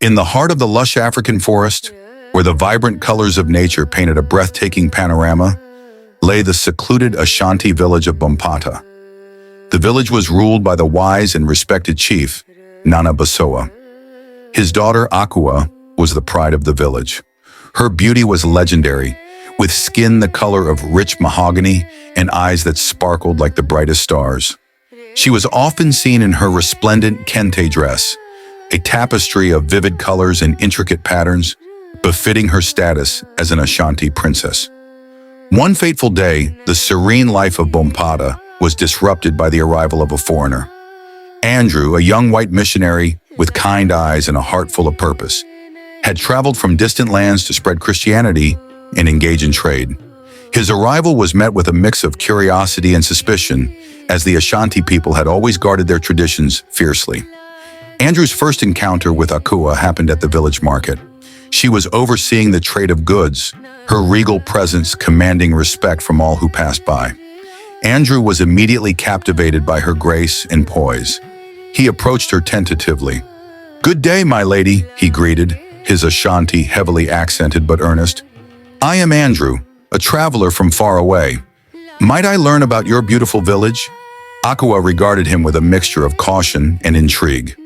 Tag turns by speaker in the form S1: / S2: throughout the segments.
S1: In the heart of the lush African forest, where the vibrant colors of nature painted a breathtaking panorama, lay the secluded Ashanti village of Bompata. The village was ruled by the wise and respected chief, Nana Basoah. His daughter, Akua, was the pride of the village. Her beauty was legendary, with skin the color of rich mahogany and eyes that sparkled like the brightest stars. She was often seen in her resplendent kente dress, a tapestry of vivid colors and intricate patterns, befitting her status as an Ashanti princess. One fateful day, the serene life of Bompata was disrupted by the arrival of a foreigner. Andrew, a young white missionary with kind eyes and a heart full of purpose, had traveled from distant lands to spread Christianity and engage in trade. His arrival was met with a mix of curiosity and suspicion, as the Ashanti people had always guarded their traditions fiercely. Andrew's first encounter with Akua happened at the village market. She was overseeing the trade of goods, her regal presence commanding respect from all who passed by. Andrew was immediately captivated by her grace and poise. He approached her tentatively. "Good day, my lady," he greeted, his Ashanti heavily accented but earnest. "I am Andrew, a traveler from far away. Might I learn about your beautiful village?" Akua regarded him with a mixture of caution and intrigue.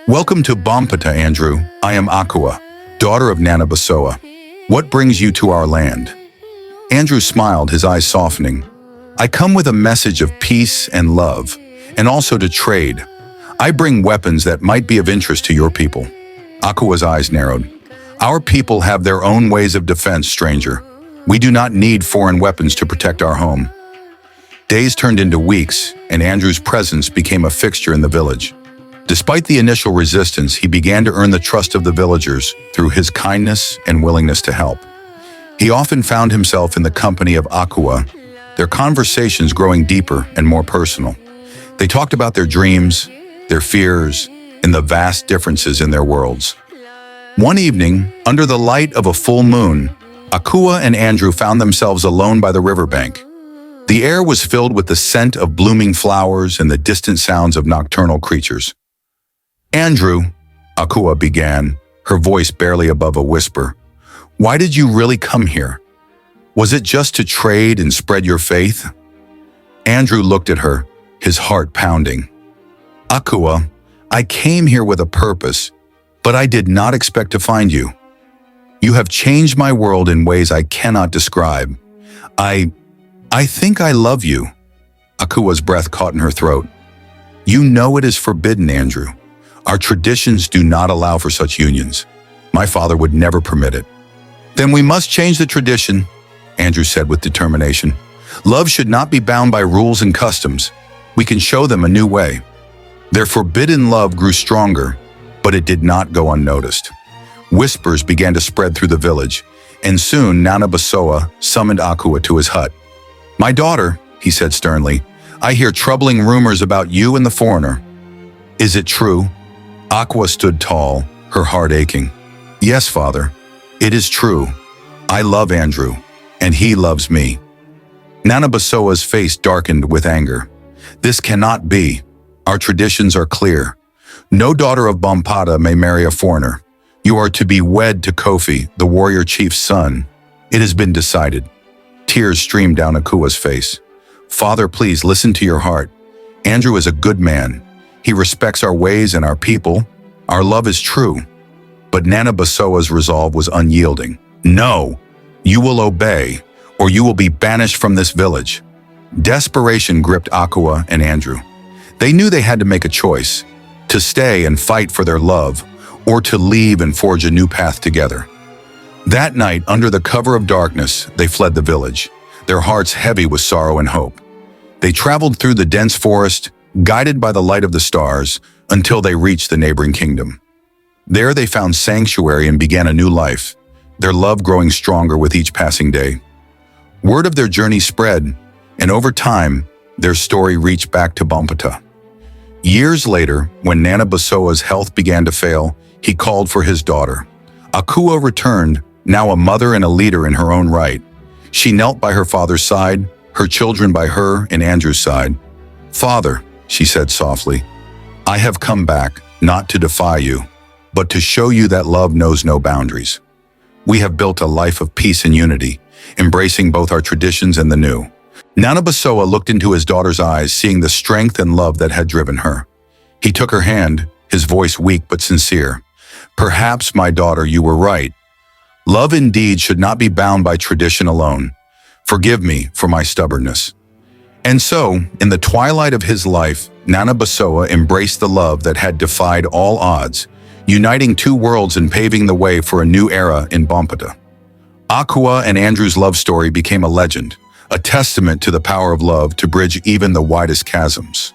S1: "Welcome to Bompata, Andrew. I am Akua, daughter of Nana Basoah. What brings you to our land?" Andrew smiled, his eyes softening. "I come with a message of peace and love, and also to trade. I bring weapons that might be of interest to your people." Akua's eyes narrowed. "Our people have their own ways of defense, stranger. We do not need foreign weapons to protect our home." Days turned into weeks, and Andrew's presence became a fixture in the village. Despite the initial resistance, he began to earn the trust of the villagers through his kindness and willingness to help. He often found himself in the company of Akua, their conversations growing deeper and more personal. They talked about their dreams, their fears, and the vast differences in their worlds. One evening, under the light of a full moon, Akua and Andrew found themselves alone by the riverbank. The air was filled with the scent of blooming flowers and the distant sounds of nocturnal creatures. "Andrew," Akua began, her voice barely above a whisper, "why did you really come here? Was it just to trade and spread your faith?" Andrew looked at her, his heart pounding. "Akua, I came here with a purpose, but I did not expect to find you. You have changed my world in ways I cannot describe. I think I love you." Akua's breath caught in her throat. "You know it is forbidden, Andrew. Our traditions do not allow for such unions. My father would never permit it." "Then we must change the tradition," Andrew said with determination. "Love should not be bound by rules and customs. We can show them a new way." Their forbidden love grew stronger, but it did not go unnoticed. Whispers began to spread through the village, and soon Nana Basoah summoned Akua to his hut. "My daughter," he said sternly, "I hear troubling rumors about you and the foreigner." "Is it true?" Akua stood tall, her heart aching. "Yes, father, it is true. I love Andrew, and he loves me." Nana Basoah's face darkened with anger. "This cannot be. Our traditions are clear. No daughter of Bompata may marry a foreigner. You are to be wed to Kofi, the warrior chief's son. It has been decided." Tears streamed down Akua's face. "Father, please listen to your heart. Andrew is a good man. He respects our ways and our people. Our love is true." But Nana Basoah's resolve was unyielding. "No, you will obey, or you will be banished from this village." Desperation gripped Akua and Andrew. They knew they had to make a choice, to stay and fight for their love, or to leave and forge a new path together. That night, under the cover of darkness, they fled the village, their hearts heavy with sorrow and hope. They traveled through the dense forest, guided by the light of the stars, until they reached the neighboring kingdom. There they found sanctuary and began a new life, their love growing stronger with each passing day. Word of their journey spread, and over time, their story reached back to Bompata. Years later, when Nana Basoah's health began to fail, he called for his daughter. Akua returned, now a mother and a leader in her own right. She knelt by her father's side, her children by her and Andrew's side. "Father," she said softly, "I have come back, not to defy you, but to show you that love knows no boundaries. We have built a life of peace and unity, embracing both our traditions and the new. Nana Basoah looked into his daughter's eyes, seeing the strength and love that had driven her. He took her hand, his voice weak but sincere. "Perhaps, my daughter, you were right. Love indeed should not be bound by tradition alone. Forgive me for my stubbornness." And so, in the twilight of his life, Nana Basoah embraced the love that had defied all odds, uniting two worlds and paving the way for a new era in Bompata. Akua and Andrew's love story became a legend, a testament to the power of love to bridge even the widest chasms.